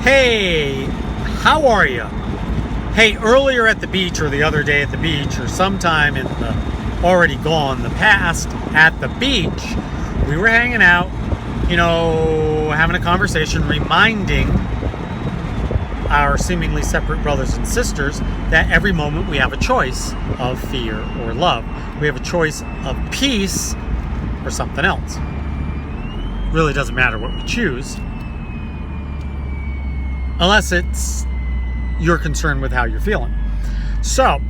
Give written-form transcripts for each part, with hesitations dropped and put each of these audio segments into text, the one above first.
Hey, how are you? Hey, earlier at the beach, or the other day at the beach, or sometime in the already gone, the past, at the beach, we were hanging out, having a conversation, reminding our seemingly separate brothers and sisters that every moment we have a choice of fear or love. We have a choice of peace or something else. Really doesn't matter what we choose, unless you're concerned with how you're feeling. So,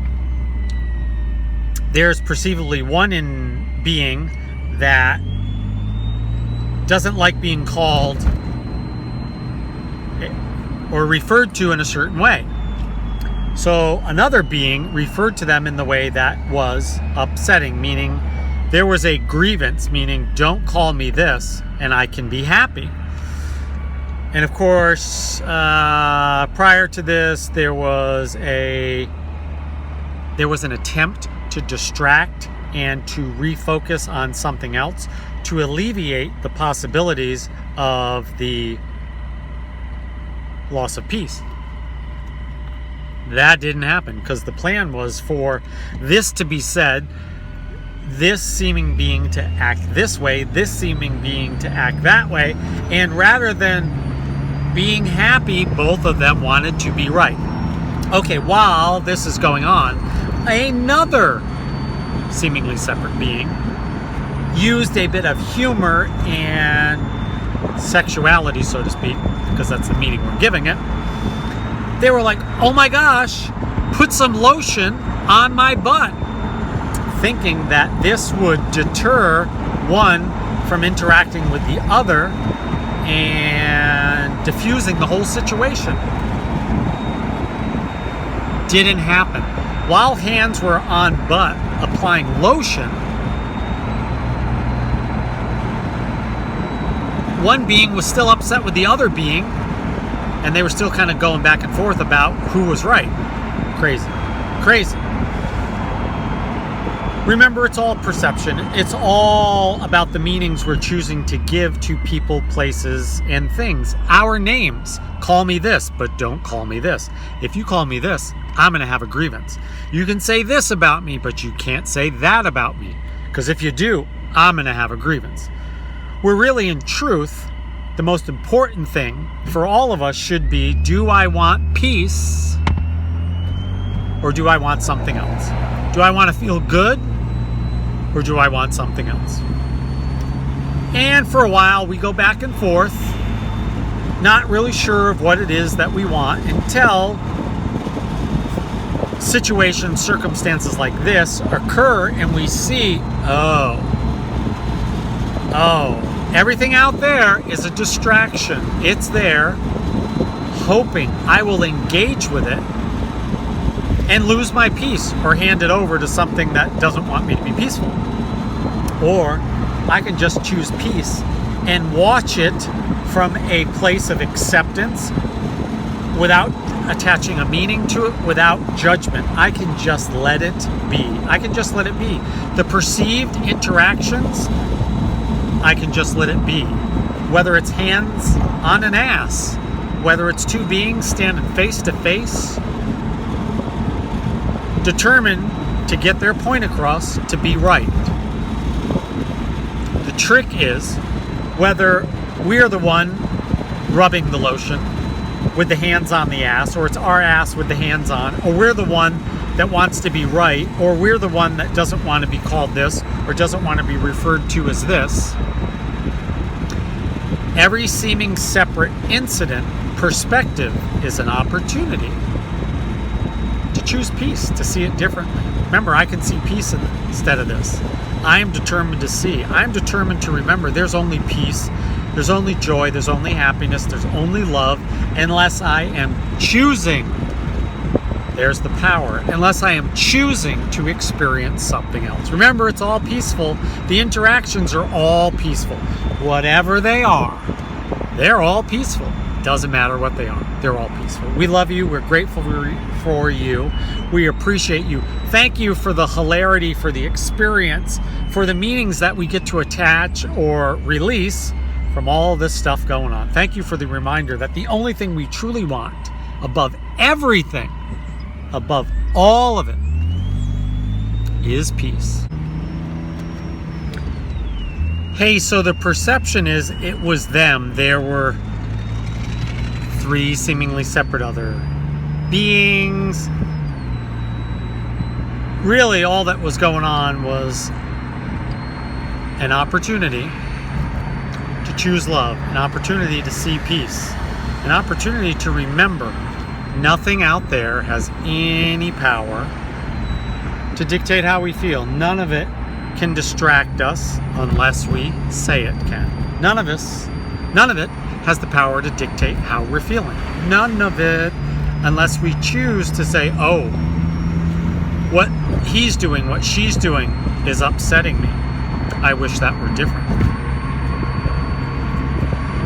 there's perceivably one in being that doesn't like being called or referred to in a certain way. So another being referred to them in the way that was upsetting, meaning there was a grievance, meaning don't call me this and I can be happy. And of course, prior to this, there was an attempt to distract and to refocus on something else to alleviate the possibilities of the loss of peace. That didn't happen because the plan was for this to be said, this seeming being to act this way, this seeming being to act that way, and rather than being happy, both of them wanted to be right. Okay, while this is going on, another seemingly separate being used a bit of humor and sexuality, so to speak, because that's the meaning we're giving it. They were like, oh my gosh, put some lotion on my butt, thinking that this would deter one from interacting with the other and diffusing the whole situation. Didn't happen. While hands were on butt applying lotion, one being was still upset with the other being, and they were still kind of going back and forth about who was right. Crazy. Remember, it's all perception. It's all about the meanings we're choosing to give to people, places, and things. Our names. Call me this, but don't call me this. If you call me this, I'm going to have a grievance. You can say this about me, but you can't say that about me. Because if you do, I'm going to have a grievance. We're really, in truth, the most important thing for all of us should be, do I want peace or do I want something else? Do I want to feel good or do I want something else? And for a while we go back and forth, not really sure of what it is that we want, until situations, circumstances like this occur and we see, oh, everything out there is a distraction. It's there, hoping I will engage with it and lose my peace or hand it over to something that doesn't want me to be peaceful. Or I can just choose peace and watch it from a place of acceptance without attaching a meaning to it, without judgment. I can just let it be. The perceived interactions, I can just let it be. Whether it's hands on an ass, whether it's two beings standing face to face, determined to get their point across, to be right. The trick is whether we're the one rubbing the lotion with the hands on the ass, or it's our ass with the hands on, or we're the one that wants to be right, or we're the one that doesn't want to be called this, or doesn't want to be referred to as this. Every seeming separate incident, perspective, is an opportunity to choose peace, to see it differently. Remember, I can see peace instead of this. I am determined to see. I am determined to remember there's only peace, there's only joy, there's only happiness, there's only love, unless I am choosing. There's the power. Unless I am choosing to experience something else. Remember, it's all peaceful. The interactions are all peaceful. Whatever they are, they're all peaceful. Doesn't matter what they are. They're all peaceful. We love you. We're grateful for you. We appreciate you. Thank you for the hilarity, for the experience, for the meanings that we get to attach or release from all this stuff going on. Thank you for the reminder that the only thing we truly want, above everything, above all of it, is peace. Hey, so the perception is it was them. There were 3 seemingly separate other beings. Really, all that was going on was an opportunity to choose love, an opportunity to see peace, an opportunity to remember nothing out there has any power to dictate how we feel. None of it can distract us unless we say it can. None of it has the power to dictate how we're feeling. None of it, unless we choose to say, oh, what he's doing, what she's doing is upsetting me. I wish that were different.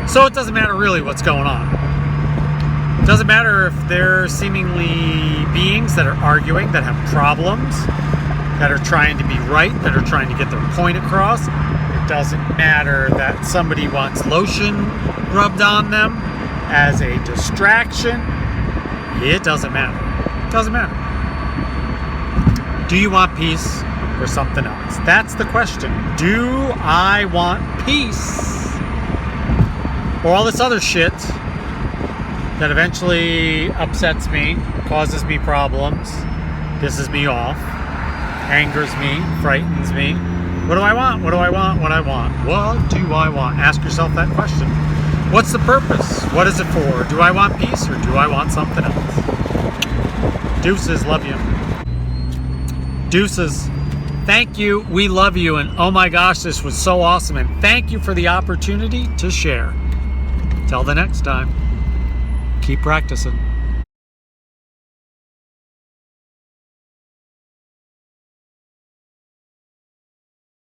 So it doesn't matter really what's going on. It doesn't matter if they're seemingly beings that are arguing, that have problems, that are trying to be right, that are trying to get their point across. It doesn't matter that somebody wants lotion rubbed on them as a distraction. It doesn't matter. It doesn't matter. Do you want peace or something else? That's the question. Do I want peace? Or all this other shit that eventually upsets me, causes me problems, pisses me off, angers me, frightens me. What do I want? What do I want? What I want? What do I want? Ask yourself that question. What's the purpose? What is it for? Do I want peace or do I want something else? Deuces, love you. Deuces. Thank you. We love you. And oh my gosh, this was so awesome. And thank you for the opportunity to share. Till the next time, keep practicing.